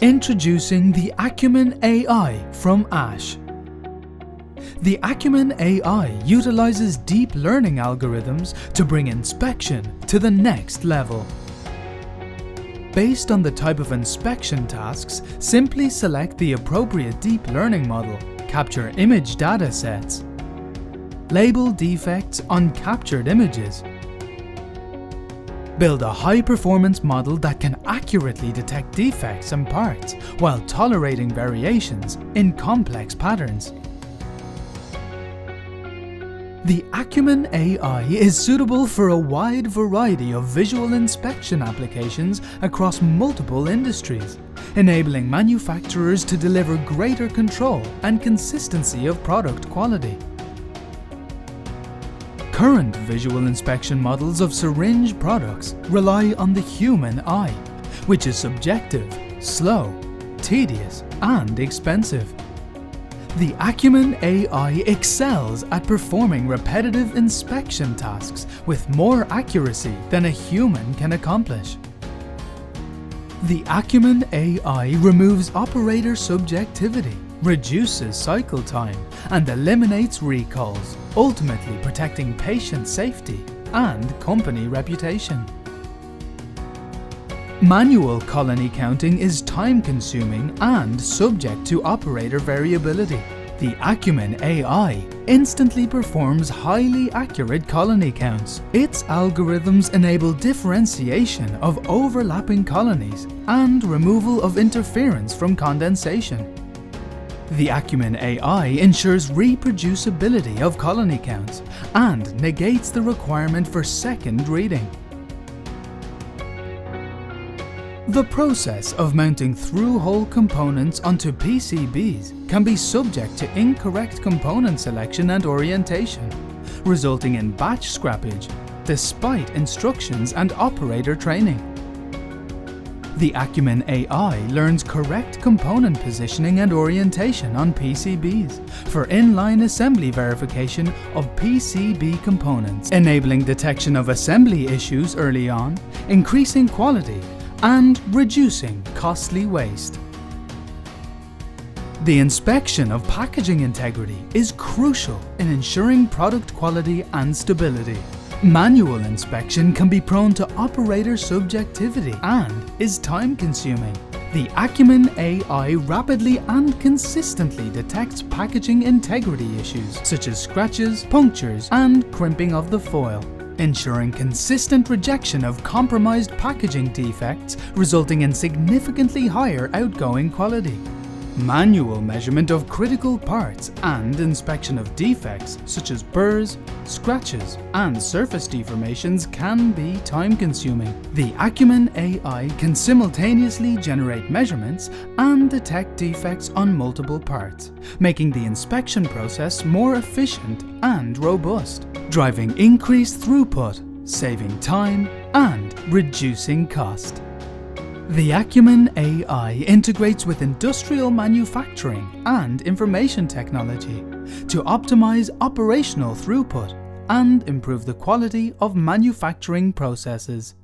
Introducing the Acumen AI from Ash. The Acumen AI utilizes deep learning algorithms to bring inspection to the next level. Based on the type of inspection tasks, simply select the appropriate deep learning model, capture image data sets, label defects on captured images, build a high-performance model that can accurately detect defects and parts while tolerating variations in complex patterns. The Acumen AI is suitable for a wide variety of visual inspection applications across multiple industries, enabling manufacturers to deliver greater control and consistency of product quality. Current visual inspection models of syringe products rely on the human eye, which is subjective, slow, tedious, and expensive. The Acumen AI excels at performing repetitive inspection tasks with more accuracy than a human can accomplish. The Acumen AI removes operator subjectivity, reduces cycle time, and eliminates recalls, ultimately protecting patient safety and company reputation. Manual colony counting is time-consuming and subject to operator variability. The Acumen AI instantly performs highly accurate colony counts. Its algorithms enable differentiation of overlapping colonies and removal of interference from condensation. The Acumen AI ensures reproducibility of colony counts and negates the requirement for second reading. The process of mounting through-hole components onto PCBs can be subject to incorrect component selection and orientation, resulting in batch scrappage, despite instructions and operator training. The Acumen AI learns correct component positioning and orientation on PCBs for inline assembly verification of PCB components, enabling detection of assembly issues early on, increasing quality, and reducing costly waste. The inspection of packaging integrity is crucial in ensuring product quality and stability. Manual inspection can be prone to operator subjectivity and is time-consuming. The Acumen AI rapidly and consistently detects packaging integrity issues such as scratches, punctures, and crimping of the foil, ensuring consistent rejection of compromised packaging defects, resulting in significantly higher outgoing quality. Manual measurement of critical parts and inspection of defects such as burrs, scratches, and surface deformations can be time-consuming. The Acumen AI can simultaneously generate measurements and detect defects on multiple parts, making the inspection process more efficient and robust, driving increased throughput, saving time, and reducing cost. The Acumen AI integrates with industrial manufacturing and information technology to optimize operational throughput and improve the quality of manufacturing processes.